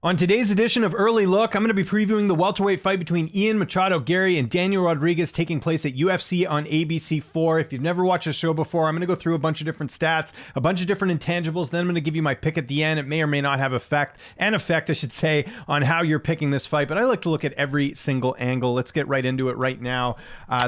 On today's edition of Early Look, I'm going to be previewing the welterweight fight between Machado Garry and Daniel Rodriguez taking place at UFC on ABC4. If you've never watched the show before, I'm going to go through a bunch of different stats, a bunch of different intangibles, then I'm going to give you my pick at the end. It may or may not have an effect, I should say, on how you're picking this fight, but I like to look at every single angle. Let's get right into it right now.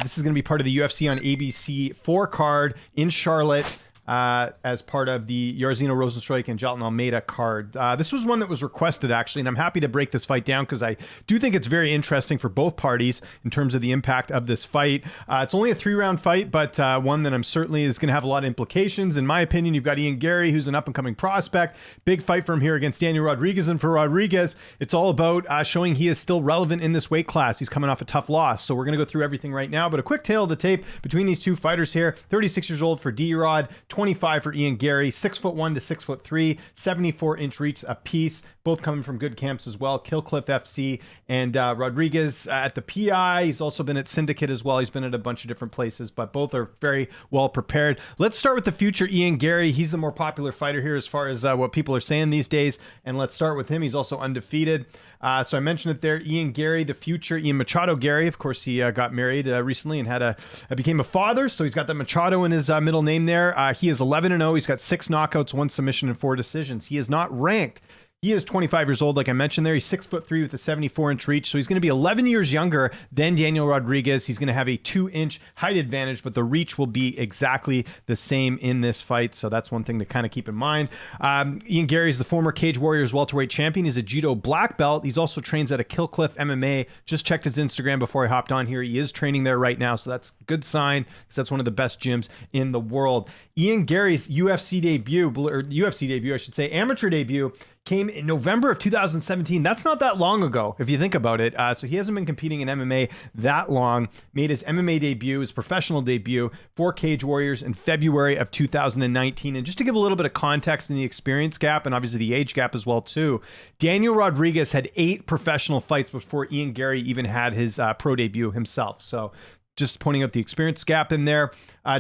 This is going to be part of the UFC on ABC4 card in Charlotte. As part of the Jairzinho Rozenstruik and Jailton Almeida card. This was one that was requested, actually, and I'm happy to break this fight down because I do think it's very interesting for both parties in terms of the impact of this fight. It's only a 3-round fight, but one that I'm certainly is going to have a lot of implications. In my opinion, you've got Ian Garry, who's an up-and-coming prospect. Big fight for him here against Daniel Rodriguez, and for Rodriguez, it's all about showing he is still relevant in this weight class. He's coming off a tough loss, so we're going to go through everything right now, but a quick tale of the tape between these two fighters here. 36 years old for D-Rod, 25 for Ian Garry, 6'1" to 6'3", 74-inch reach a piece, both coming from good camps as well. Killcliff FC and Rodriguez at the PI. He's also been at Syndicate as well. He's been at a bunch of different places, but both are very well prepared. Let's start with the future Ian Garry. He's the more popular fighter here as far as what people are saying these days, and let's start with him. He's also undefeated. So I mentioned it there. Ian Garry, the future Ian Machado Garry. Of course, he got married recently and became a father. So he's got the Machado in his middle name there. He is 11-0. He's got 6 knockouts, 1 submission, and 4 decisions. He is not ranked. He is 25 years old, like I mentioned there. He's 6'3" with a 74-inch reach, so he's going to be 11 years younger than Daniel Rodriguez. He's going to have a 2-inch height advantage, but the reach will be exactly the same in this fight, so that's one thing to kind of keep in mind. Ian Garry is the former Cage Warriors welterweight champion. He's a judo black belt. He's also trains at a Killcliff MMA. Just checked his Instagram before I hopped on here. He is training there right now, so that's a good sign because that's one of the best gyms in the world. Ian Garry's UFC debut, I should say, amateur debut, came in November of 2017. That's not that long ago, if you think about it. So he hasn't been competing in MMA that long. Made his MMA debut, his professional debut for Cage Warriors in February of 2019. And just to give a little bit of context in the experience gap and obviously the age gap as well too, Daniel Rodriguez had 8 professional fights before Ian Garry even had his pro debut himself. So just pointing out the experience gap in there.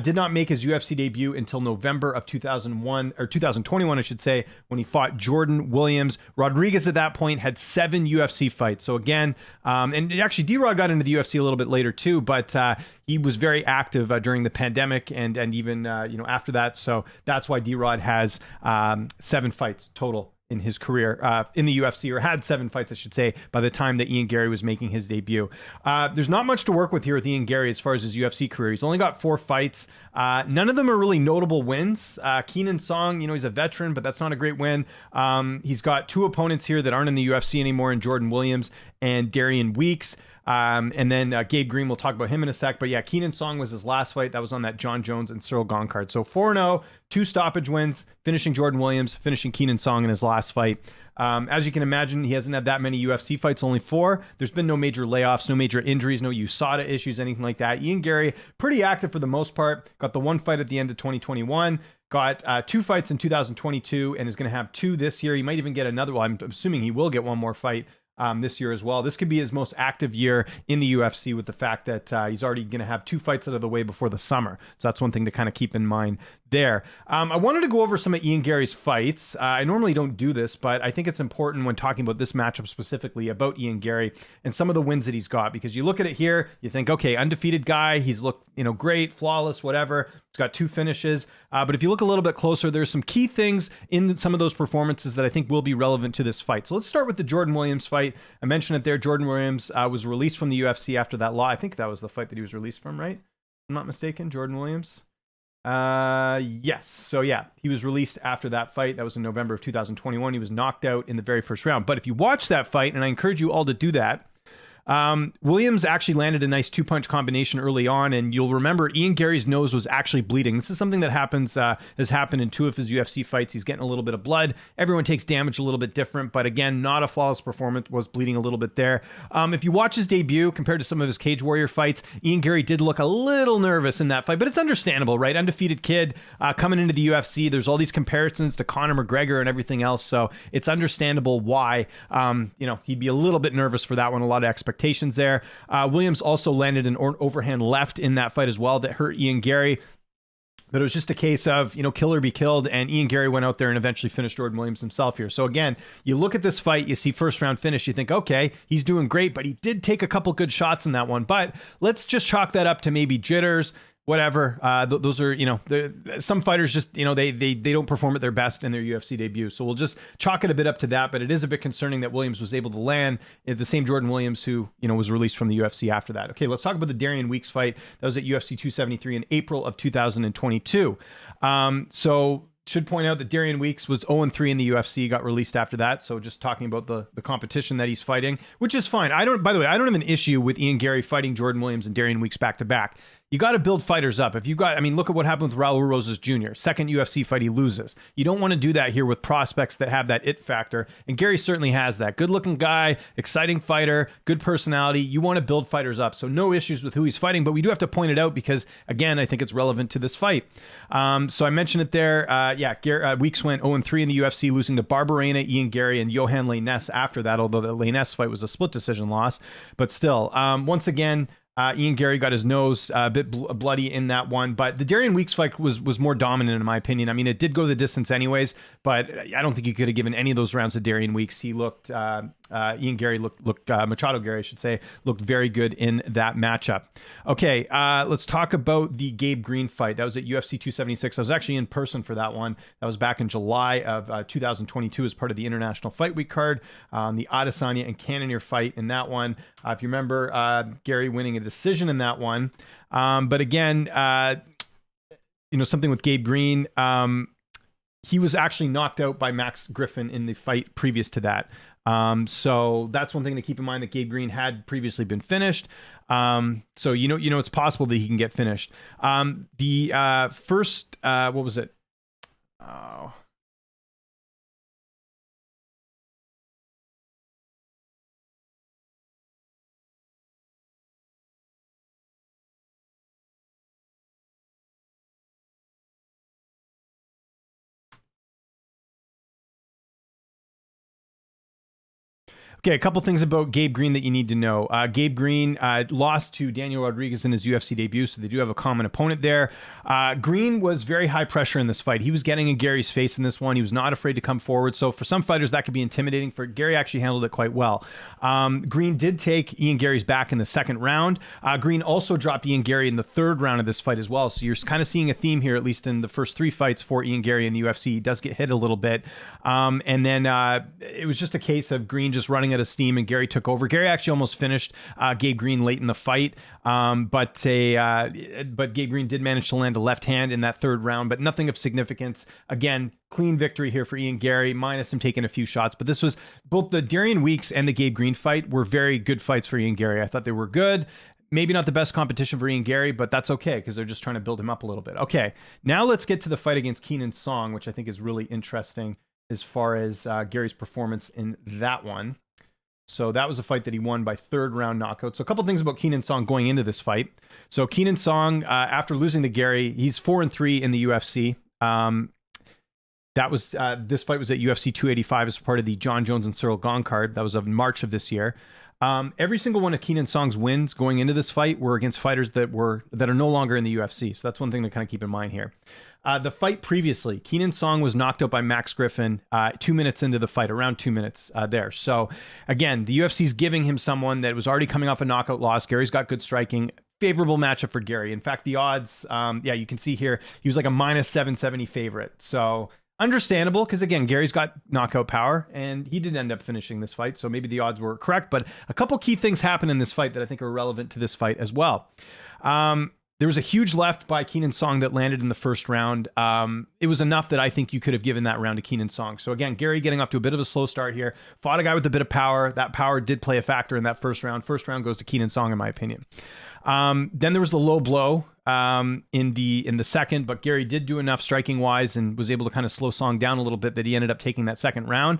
Did not make his UFC debut until November of 2021, I should say, when he fought Jordan Williams. Rodriguez at that point had 7 UFC fights. So again, and actually D-Rod got into the UFC a little bit later too, but he was very active during the pandemic and even after that. So that's why D-Rod has 7 fights total in his career in the UFC, or had 7 fights, I should say, by the time that Ian Garry was making his debut. There's not much to work with here with Ian Garry as far as his UFC career. He's only got 4 fights. None of them are really notable wins. Keenan Song, he's a veteran, but that's not a great win. He's got 2 opponents here that aren't in the UFC anymore, in Jordan Williams and Darian Weeks. And then Gabe Green, we'll talk about him in a sec. But yeah, Keenan Song was his last fight. That was on that John Jones and Cyril Gahn card. So 4-0, 2 stoppage wins, finishing Jordan Williams, finishing Keenan Song in his last fight. As you can imagine, he hasn't had that many UFC fights, only 4. There's been no major layoffs, no major injuries, no USADA issues, anything like that. Ian Garry, pretty active for the most part. Got the 1 fight at the end of 2021. Got 2 fights in 2022 and is going to have 2 this year. He might even get another one. I'm assuming he will get one more fight this year as well. This could be his most active year in the UFC with the fact that he's already going to have 2 fights out of the way before the summer. So that's one thing to kind of keep in mind there. I wanted to go over some of Ian Garry's fights. I normally don't do this, but I think it's important when talking about this matchup specifically about Ian Garry and some of the wins that he's got, because you look at it here, you think, okay, undefeated guy, he's looked, great, flawless, whatever. He's got 2 finishes. But if you look a little bit closer, there's some key things in some of those performances that I think will be relevant to this fight. So let's start with the Jordan Williams fight. I mentioned it there. Jordan Williams was released from the UFC after that law. I think that was the fight that he was released from, right? If I'm not mistaken, Jordan Williams. Yes. So yeah, he was released after that fight. That was in November of 2021. He was knocked out in the very first round. But if you watch that fight, and I encourage you all to do that, Williams actually landed a nice 2-punch combination early on, and you'll remember Ian Garry's nose was actually bleeding. This is something that has happened in 2 of his UFC fights. He's getting a little bit of blood. Everyone takes damage a little bit different, but again, not a flawless performance, was bleeding a little bit there. If you watch his debut compared to some of his Cage Warrior fights, Ian Garry did look a little nervous in that fight, but it's understandable, right? Undefeated kid coming into the UFC. There's all these comparisons to Conor McGregor and everything else, so it's understandable why he'd be a little bit nervous for that one. A lot of expectations there. Williams also landed an overhand left in that fight as well that hurt Ian Garry. But it was just a case of, kill or be killed. And Ian Garry went out there and eventually finished Jordan Williams himself here. So again, you look at this fight, you see first round finish, you think, okay, he's doing great, but he did take a couple good shots in that one. But let's just chalk that up to maybe jitters, whatever. Those are, some fighters just, they don't perform at their best in their UFC debut. So we'll just chalk it a bit up to that. But it is a bit concerning that Williams was able to land the same Jordan Williams who, was released from the UFC after that. Okay, let's talk about the Darian Weeks fight. That was at UFC 273 in April of 2022. So should point out that Darian Weeks was 0-3 in the UFC, got released after that. So just talking about the competition that he's fighting, which is fine. By the way, I don't have an issue with Ian Garry fighting Jordan Williams and Darian Weeks back to back. You got to build fighters up. If you got, look at what happened with Raul Rosas Jr. Second UFC fight, he loses. You don't want to do that here with prospects that have that it factor. And Garry certainly has that. Good looking guy, exciting fighter, good personality. You want to build fighters up. So no issues with who he's fighting, but we do have to point it out because, again, I think it's relevant to this fight. So I mentioned it there. Weeks went 0-3 in the UFC, losing to Barberena, Ian Garry, and Johan Lainesse after that, although the Lainesse fight was a split decision loss. But still, once again, Ian Garry got his nose a bit bloody in that one, but the Darian Weeks fight was more dominant in my opinion. It did go the distance anyways, but I don't think you could have given any of those rounds to Darian Weeks. He looked, Ian Garry looked Machado Garry, I should say, looked very good in that matchup. Okay, let's talk about the Gabe Green fight. That was at UFC 276. I was actually in person for that one. That was back in July of 2022 as part of the International Fight Week card. The Adesanya and Cannonier fight in that one. If you remember, Garry winning a decision in that one. But again, something with Gabe Green, he was actually knocked out by Max Griffin in the fight previous to that. So that's one thing to keep in mind, that Gabe Green had previously been finished. So it's possible that he can get finished. The first, what was it? Oh. Okay, a couple things about Gabe Green that you need to know. Gabe Green lost to Daniel Rodriguez in his UFC debut, so they do have a common opponent there. Green was very high pressure in this fight. He was getting in Gary's face in this one. He was not afraid to come forward. So for some fighters, that could be intimidating. For Garry, actually handled it quite well. Green did take Ian Garry's back in the second round. Green also dropped Ian Garry in the third round of this fight as well. So you're kind of seeing a theme here, at least in the first three fights for Ian Garry in the UFC. He does get hit a little bit. And then it was just a case of Green just running out of steam and Garry took over. Garry actually almost finished Gabe Green late in the fight. But Gabe Green did manage to land a left hand in that third round, but nothing of significance. Again, clean victory here for Ian Garry, minus him taking a few shots. But this was both the Darian Weeks and the Gabe Green fight were very good fights for Ian Garry. I thought they were good. Maybe not the best competition for Ian Garry, but that's okay because they're just trying to build him up a little bit. Okay, now let's get to the fight against Keenan Song, which I think is really interesting as far as Gary's performance in that one. So that was a fight that he won by third round knockout. So a couple things about Keenan Song going into this fight. So Keenan Song, after losing to Garry, he's 4-3 in the UFC. That was this fight was at UFC 285 as part of the John Jones and Cyril Gahn card. That was of March of this year. Every single one of Keenan Song's wins going into this fight were against fighters that are no longer in the UFC. So that's one thing to kind of keep in mind here. The fight previously, Keenan Song was knocked out by Max Griffin 2 minutes into the fight, around 2 minutes there. So again, the UFC's giving him someone that was already coming off a knockout loss. Gary's got good striking. Favorable matchup for Garry. In fact, the odds, you can see here, he was like a minus 770 favorite. So understandable, because again, Gary's got knockout power, and he did end up finishing this fight, so maybe the odds were correct. But a couple key things happen in this fight that I think are relevant to this fight as well. There was a huge left by Keenan Song that landed in the first round. It was enough that I think you could have given that round to Keenan Song. So again, Garry getting off to a bit of a slow start here. Fought a guy with a bit of power. That power did play a factor in that first round. First round goes to Keenan Song, in my opinion. Then there was the low blow in the second, but Garry did do enough striking wise and was able to kind of slow Song down a little bit that he ended up taking that second round.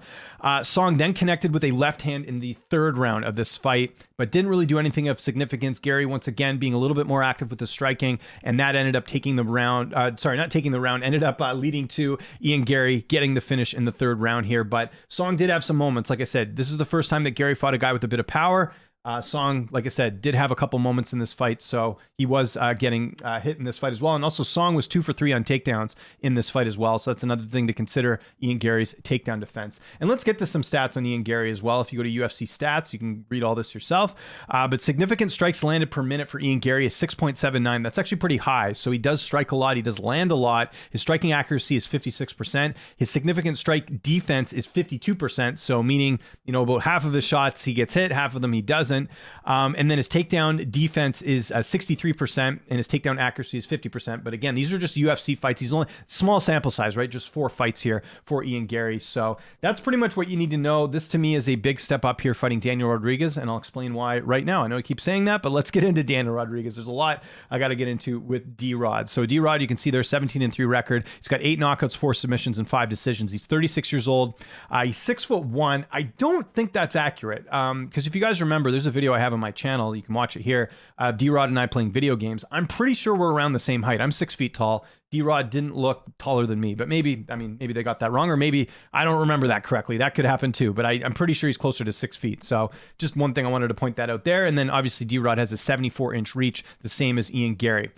Song then connected with a left hand in the third round of this fight, but didn't really do anything of significance. Garry, once again, being a little bit more active with the striking, and that ended up taking the round, ended up leading to Ian Garry getting the finish in the third round here. But Song did have some moments. Like I said, this is the first time that Garry fought a guy with a bit of power. Song, like I said, did have a couple moments in this fight, so he was getting hit in this fight as well. And also, Song was 2 for 3 on takedowns in this fight as well, so that's another thing to consider, Ian Garry's takedown defense. And let's get to some stats on Ian Garry as well. If you go to UFC stats, you can read all this yourself. But significant strikes landed per minute for Ian Garry is 6.79. That's actually pretty high. So he does strike a lot. He does land a lot. His striking accuracy is 56%. His significant strike defense is 52%. So meaning, about half of his shots he gets hit, half of them he doesn't. And then his takedown defense is 63% and his takedown accuracy is 50%. But again, these are just UFC fights. He's only small sample size, right? Just 4 fights here for Ian Garry. So that's pretty much what you need to know. This to me is a big step up here fighting Daniel Rodriguez, and I'll explain why right now. I know I keep saying that, but let's get into Daniel Rodriguez. There's a lot I got to get into with D-Rod. So D-Rod, you can see there's 17-3 record. He's got 8 knockouts, 4 submissions, and 5 decisions. He's 36 years old. He's 6'1". I don't think that's accurate because if you guys remember, there's a video I have on my channel. You can watch it here. D-Rod and I playing video games. I'm pretty sure we're around the same height. I'm 6 feet tall. D-Rod didn't look taller than me, but maybe they got that wrong, or maybe I don't remember that correctly. That could happen too, but I'm pretty sure he's closer to 6 feet. So just one thing I wanted to point that out there. And then obviously D-Rod has a 74-inch reach, the same as Ian Garry.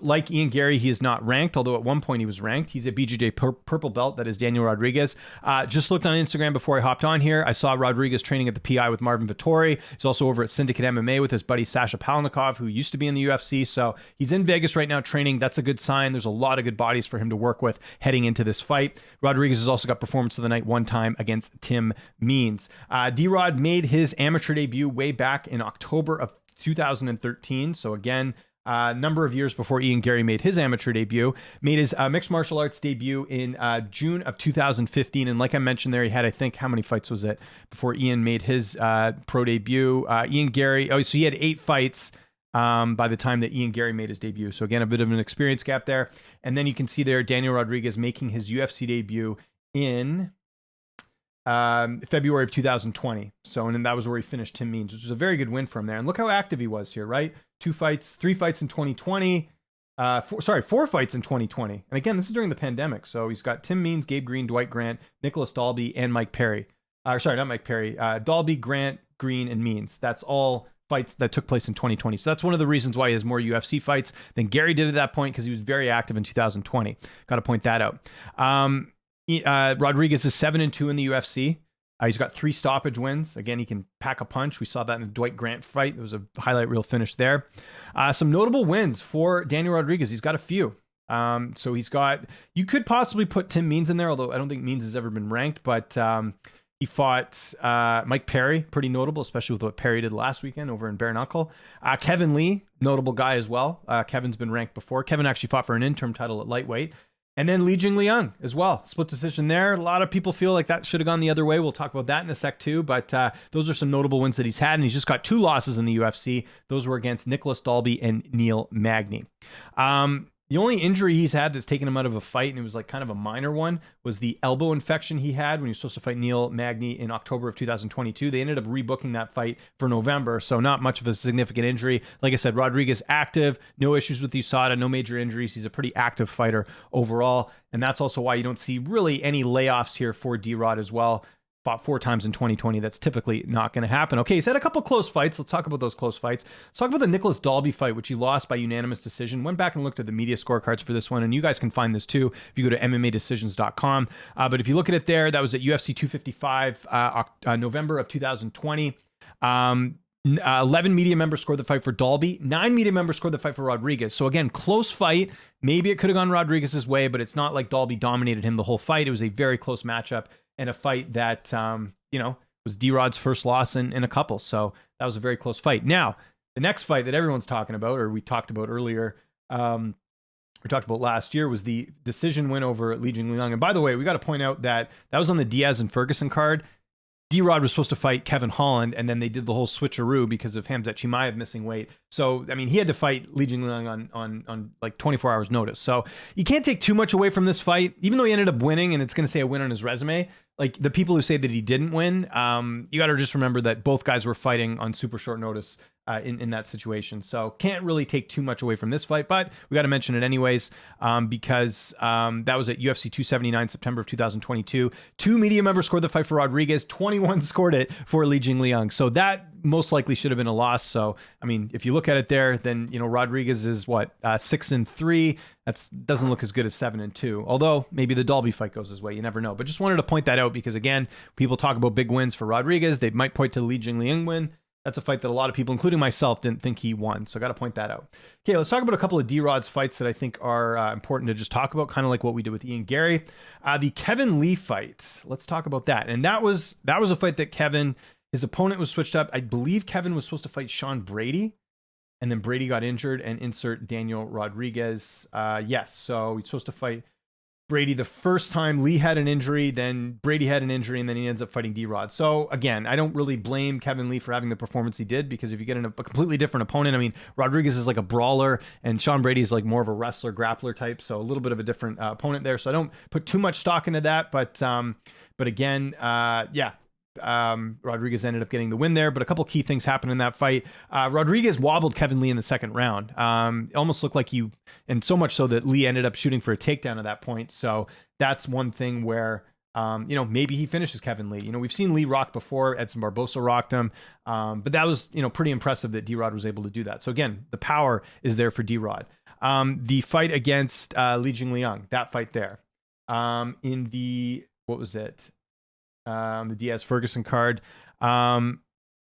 Like Ian Garry, he is not ranked, although at one point he was ranked. He's a BJJ purple belt. That is Daniel Rodriguez. Just looked on Instagram before I hopped on here. I saw Rodriguez training at the PI with Marvin Vettori. He's also over at Syndicate MMA with his buddy Sasha Palnikov, who used to be in the UFC. So he's in Vegas right now training. That's a good sign. There's a lot of good bodies for him to work with heading into this fight. Rodriguez has also got performance of the night one time against Tim Means. D-Rod made his amateur debut way back in October of 2013. So again, number of years before Ian Garry made his amateur debut, made his mixed martial arts debut in June of 2015. And like I mentioned there, he had, I think, how many fights was it before Ian made his pro debut? Ian Garry, so he had 8 fights by the time that Ian Garry made his debut. So again, a bit of an experience gap there. And then you can see there, Daniel Rodriguez making his UFC debut in February of 2020. So, and then that was where he finished Tim Means, which was a very good win for him there. And look how active he was here, right? 3 fights in 2020. 4 fights in 2020. And again, this is during the pandemic. So he's got Tim Means, Gabe Green, Dwight Grant, Nicholas Dalby, and Mike Perry. Sorry, not Mike Perry. Dalby, Grant, Green, and Means. That's all fights that took place in 2020. So that's one of the reasons why he has more UFC fights than Garry did at that point, because he was very active in 2020. Got to point that out. Rodriguez is 7-2 in the UFC. He's got 3 stoppage wins. Again, he can pack a punch. We saw that in the Dwight Grant fight. It was a highlight reel finish there. Some notable wins for Daniel Rodriguez. He's got a few. So he's got, you could possibly put Tim Means in there, although I don't think Means has ever been ranked, but he fought Mike Perry, pretty notable, especially with what Perry did last weekend over in Bare Knuckle. Kevin Lee, notable guy as well. Kevin's been ranked before. Kevin actually fought for an interim title at lightweight. And then Li Jingliang as well. Split decision there. A lot of people feel like that should have gone the other way. We'll talk about that in a sec too. But those are some notable wins that he's had. And he's just got 2 losses in the UFC. Those were against Nicholas Dalby and Neil Magny. The only injury he's had that's taken him out of a fight, and it was like kind of a minor one, was the elbow infection he had when he was supposed to fight Neil Magny in October of 2022. They ended up rebooking that fight for November, so not much of a significant injury. Like I said, Rodriguez active, no issues with USADA, no major injuries. He's a pretty active fighter overall, and that's also why you don't see really any layoffs here for D-Rod as well. Fought 4 times in 2020. That's typically not going to happen. Okay, he's had a couple close fights. Let's talk about those close fights. Let's talk about the Nicholas Dalby fight, which he lost by unanimous decision. Went back and looked at the media scorecards for this one, and you guys can find this too if you go to MMAdecisions.com. But if you look at it there, that was at UFC 255, November of 2020. 11 media members scored the fight for Dalby. 9 media members scored the fight for Rodriguez. So again, close fight. Maybe it could have gone Rodriguez's way, but it's not like Dalby dominated him the whole fight. It was a very close matchup and a fight that, was D-Rod's first loss in a couple. So that was a very close fight. Now, the next fight that everyone's talking about, or we talked about earlier, we talked about last year, was the decision win over Li Jingliang. And by the way, we got to point out that was on the Diaz and Ferguson card. D-Rod was supposed to fight Kevin Holland, and then they did the whole switcheroo because of Hamzat Chimaev missing weight. So, I mean, he had to fight Li Jingliang on like 24 hours notice. So you can't take too much away from this fight, even though he ended up winning, and it's going to say a win on his resume. Like, the people who say that he didn't win, you got to just remember that both guys were fighting on super short notice in that situation. So can't really take too much away from this fight, but we got to mention it anyways, because that was at UFC 279, September of 2022. 2 media members scored the fight for Rodriguez, 21 scored it for Li Jingliang. So that most likely should have been a loss. So, I mean, if you look at it there, then, you know, Rodriguez is what, 6-3. That doesn't look as good as 7-2. Although maybe the Dalby fight goes his way. You never know. But just wanted to point that out because, again, people talk about big wins for Rodriguez. They might point to the Li Jingliang win. That's a fight that a lot of people, including myself, didn't think he won. So I got to point that out. Okay, let's talk about a couple of D-Rod's fights that I think are important to just talk about, kind of like what we did with Ian Garry. The Kevin Lee fight. Let's talk about that. And that was a fight that Kevin, his opponent was switched up. I believe Kevin was supposed to fight Sean Brady, and then Brady got injured, and insert Daniel Rodriguez. Yes, so he's supposed to fight Brady the first time. Lee had an injury, then Brady had an injury, and then he ends up fighting D-Rod. So again, I don't really blame Kevin Lee for having the performance he did, because if you get a completely different opponent, I mean, Rodriguez is like a brawler and Sean Brady is like more of a wrestler, grappler type. So a little bit of a different opponent there. So I don't put too much stock into that, but again, yeah. Rodriguez ended up getting the win there, but a couple key things happened in that fight. Rodriguez wobbled Kevin Lee in the second round. It almost looked like and so much so that Lee ended up shooting for a takedown at that point. So that's one thing where, you know, maybe he finishes Kevin Lee. You know, we've seen Lee rock before. Edson Barbosa rocked him. But that was, you know, pretty impressive that D-Rod was able to do that. So again, the power is there for D-Rod. The fight against Li Jingliang, that fight there. In the, what was it? The Diaz-Ferguson card.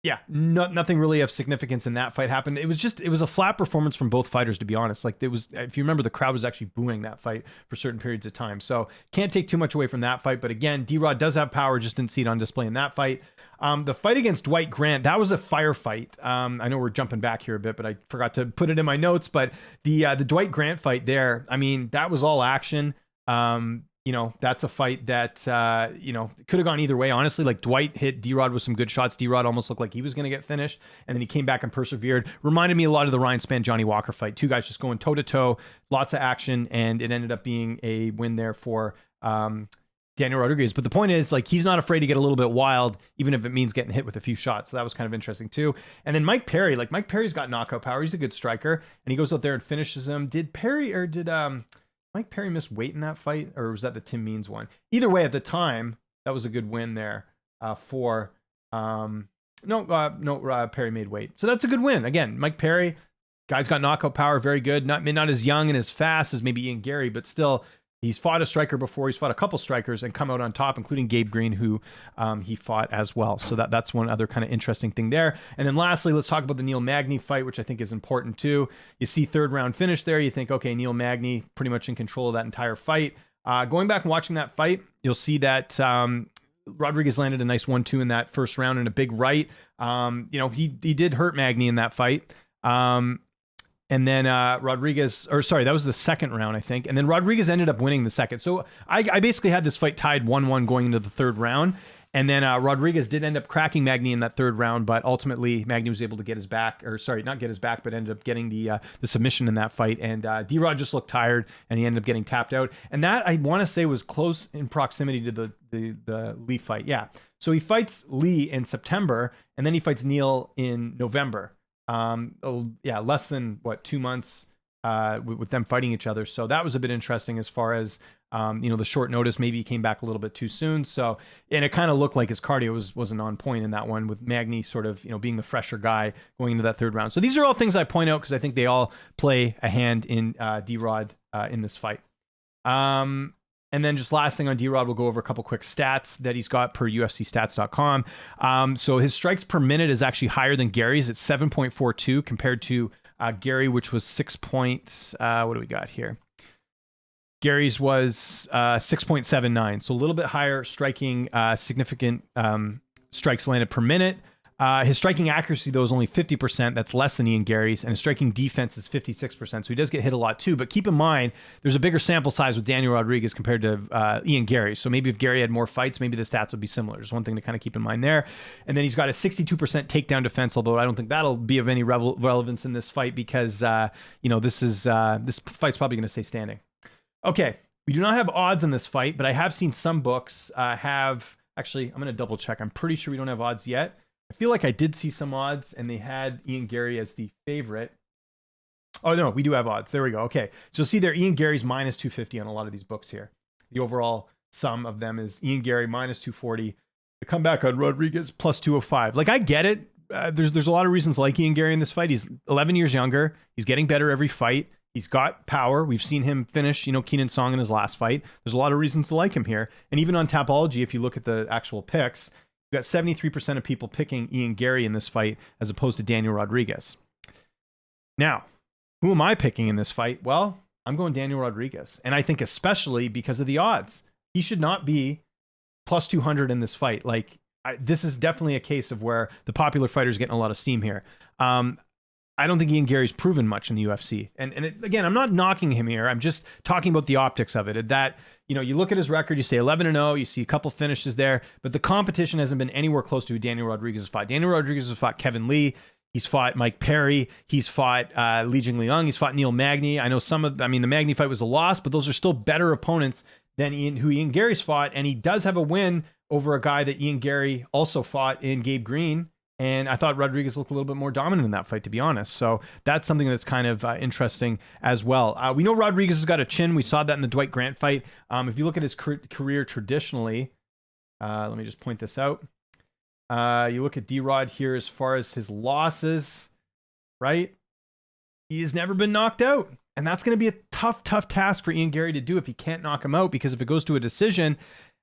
Yeah, nothing really of significance in that fight happened. It was a flat performance from both fighters, to be honest. Like, it was, if you remember, the crowd was actually booing that fight for certain periods of time. So can't take too much away from that fight. But again, D-Rod does have power, just didn't see it on display in that fight. The fight against Dwight Grant, that was a firefight. I know we're jumping back here a bit, but I forgot to put it in my notes. But the Dwight Grant fight there, I mean, that was all action. You know, that's a fight that, you know, could have gone either way. Honestly, like, Dwight hit D-Rod with some good shots. D-Rod almost looked like he was going to get finished, and then he came back and persevered. Reminded me a lot of the Ryan Spann, Johnny Walker fight. Two guys just going toe to toe, lots of action, and it ended up being a win there for Daniel Rodriguez. But the point is, like, he's not afraid to get a little bit wild, even if it means getting hit with a few shots. So that was kind of interesting too. And then Mike Perry, like, Mike Perry's got knockout power. He's a good striker, and he goes out there and finishes him. Did Mike Perry miss weight in that fight, or was that the Tim Means one? Either way, at the time, that was a good win there for Perry made weight. So that's a good win. Again, Mike Perry, guy's got knockout power, very good. Not as young and as fast as maybe Ian Garry, but still, he's fought a striker before. He's fought a couple strikers and come out on top, including Gabe Green, who he fought as well. So that's one other kind of interesting thing there. And then lastly, let's talk about the Neil Magny fight, which I think is important too. You see third round finish there. You think, okay, Neil Magny pretty much in control of that entire fight. Going back and watching that fight, you'll see that Rodriguez landed a nice 1-2 in that first round and a big right. You know, he did hurt Magny in that fight. And then that was the second round, I think. And then Rodriguez ended up winning the second. So I basically had this fight tied 1-1 going into the third round. And then Rodriguez did end up cracking Magny in that third round, but ultimately Magny was able to get his back, not get his back, but ended up getting the submission in that fight. And D-Rod just looked tired, and he ended up getting tapped out. And that, I want to say, was close in proximity to the Lee fight. Yeah. So he fights Lee in September, and then he fights Neil in November. Less than 2 months with them fighting each other. So that was a bit interesting as far as you know, the short notice. Maybe he came back a little bit too soon. So, and it kind of looked like his cardio wasn't on point in that one, with Magny sort of, you know, being the fresher guy going into that third round. So these are all things I point out because I think they all play a hand in D-Rod in this fight. And then just last thing on D-Rod, we'll go over a couple quick stats that he's got per UFCstats.com. So his strikes per minute is actually higher than Gary's. It's 7.42 compared to Garry, which was 6 points. What do we got here? Gary's was 6.79. So a little bit higher striking, significant strikes landed per minute. His striking accuracy, though, is only 50%. That's less than Ian Garry's. And his striking defense is 56%. So he does get hit a lot, too. But keep in mind, there's a bigger sample size with Daniel Rodriguez compared to Ian Garry. So maybe if Garry had more fights, maybe the stats would be similar. Just one thing to kind of keep in mind there. And then he's got a 62% takedown defense, although I don't think that'll be of any relevance in this fight because, you know, this fight's probably going to stay standing. Okay, we do not have odds in this fight, but I have seen some books have... Actually, I'm going to double check. I'm pretty sure we don't have odds yet. I feel like I did see some odds, and they had Ian Garry as the favorite. Oh, no, we do have odds. There we go. Okay. So see there, Ian Garry's minus 250 on a lot of these books here. The overall sum of them is Ian Garry minus 240. The comeback on Rodriguez plus 205. Like, I get it. There's a lot of reasons like Ian Garry in this fight. He's 11 years younger. He's getting better every fight. He's got power. We've seen him finish, Keenan Song in his last fight. There's a lot of reasons to like him here. And even on Tapology, if you look at the actual picks, you've got 73% of people picking Ian Garry in this fight as opposed to Daniel Rodriguez. Now, who am I picking in this fight? Well, I'm going Daniel Rodriguez. And I think especially because of the odds. He should not be plus 200 in this fight. Like, this is definitely a case of where the popular fighter is getting a lot of steam here. I don't think Ian Garry's proven much in the UFC. And again, I'm not knocking him here. I'm just talking about the optics of it. That, you look at his record, you say 11-0, you see a couple finishes there, but the competition hasn't been anywhere close to who Daniel Rodriguez has fought. Daniel Rodriguez has fought Kevin Lee. He's fought Mike Perry. He's fought Li Jingliang. He's fought Neil Magny. I know the Magny fight was a loss, but those are still better opponents than who Ian Garry's fought. And he does have a win over a guy that Ian Garry also fought in Gabe Green. And I thought Rodriguez looked a little bit more dominant in that fight, to be honest. So that's something that's kind of interesting as well. We know Rodriguez has got a chin. We saw that in the Dwight Grant fight. If you look at his career traditionally, let me just point this out. You look at D-Rod here as far as his losses, right? He has never been knocked out. And that's going to be a tough task for Ian Garry to do if he can't knock him out, because if it goes to a decision,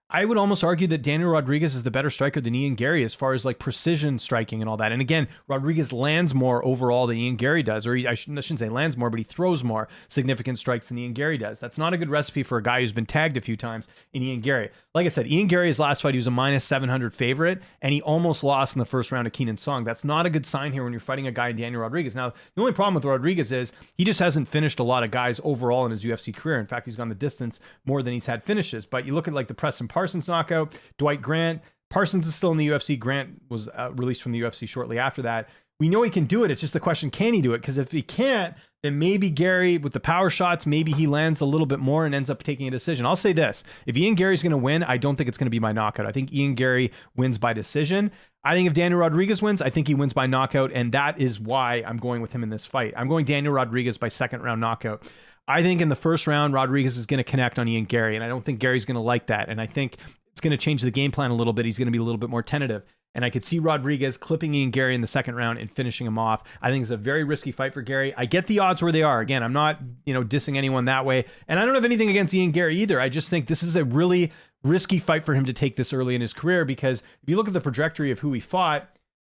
I would almost argue that Daniel Rodriguez is the better striker than Ian Garry as far as like precision striking and all that. And again, Rodriguez lands more overall than Ian Garry does, or I shouldn't say lands more, but he throws more significant strikes than Ian Garry does. That's not a good recipe for a guy who's been tagged a few times in Ian Garry. Like I said, Ian Garry's last fight, he was a minus 700 favorite, and he almost lost in the first round of Keenan Song. That's not a good sign here when you're fighting a guy in Daniel Rodriguez. Now, the only problem with Rodriguez is he just hasn't finished a lot of guys overall in his UFC career. In fact, he's gone the distance more than he's had finishes. But you look at like the Preston Parsons knockout, Dwight Grant. Parsons is still in the UFC. Grant was released from the UFC shortly after that. We know he can do it. It's just the question, can he do it? Because if he can't, then maybe Garry, with the power shots, maybe he lands a little bit more and ends up taking a decision. I'll say this. If Ian Garry's going to win, I don't think it's going to be by knockout. I think Ian Garry wins by decision. I think if Daniel Rodriguez wins, I think he wins by knockout, and that is why I'm going with him in this fight. I'm going Daniel Rodriguez by second round knockout. I think in the first round, Rodriguez is going to connect on Ian Garry, and I don't think Gary's going to like that. And I think it's going to change the game plan a little bit. He's going to be a little bit more tentative. And I could see Rodriguez clipping Ian Garry in the second round and finishing him off. I think it's a very risky fight for Garry. I get the odds where they are. Again, I'm not, dissing anyone that way. And I don't have anything against Ian Garry either. I just think this is a really risky fight for him to take this early in his career, because if you look at the trajectory of who he fought,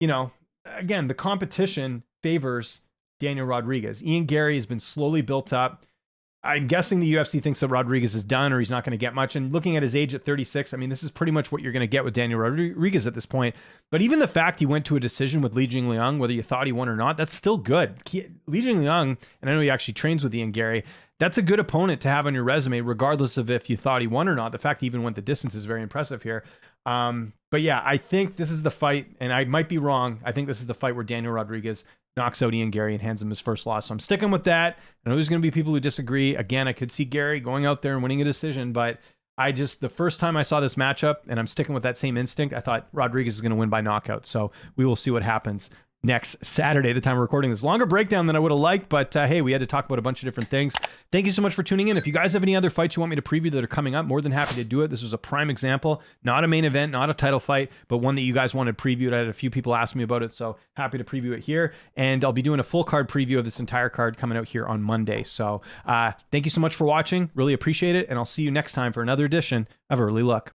again, the competition favors Daniel Rodriguez. Ian Garry has been slowly built up. I'm guessing the UFC thinks that Rodriguez is done, or he's not going to get much. And looking at his age at 36, this is pretty much what you're going to get with Daniel Rodriguez at this point. But even the fact he went to a decision with Li Jingliang, whether you thought he won or not, that's still good. Li Jingliang, and I know he actually trains with Ian Garry, that's a good opponent to have on your resume, regardless of if you thought he won or not. The fact he even went the distance is very impressive here. But yeah, I think this is the fight, and I might be wrong. I think this is the fight where Daniel Rodriguez knocks out Ian Garry and hands him his first loss. So I'm sticking with that. I know there's going to be people who disagree. Again, I could see Garry going out there and winning a decision, but the first time I saw this matchup, and I'm sticking with that same instinct, I thought Rodriguez is going to win by knockout. So we will see what happens next Saturday, the time we're recording this. Longer breakdown than I would have liked, but hey, we had to talk about a bunch of different things. Thank you so much for tuning in. If you guys have any other fights you want me to preview that are coming up, more than happy to do it. This was a prime example, not a main event, not a title fight, but one that you guys wanted previewed. I had a few people ask me about it, so happy to preview it here. And I'll be doing a full card preview of this entire card coming out here on Monday. So thank you so much for watching. Really appreciate it. And I'll see you next time for another edition of Early Look.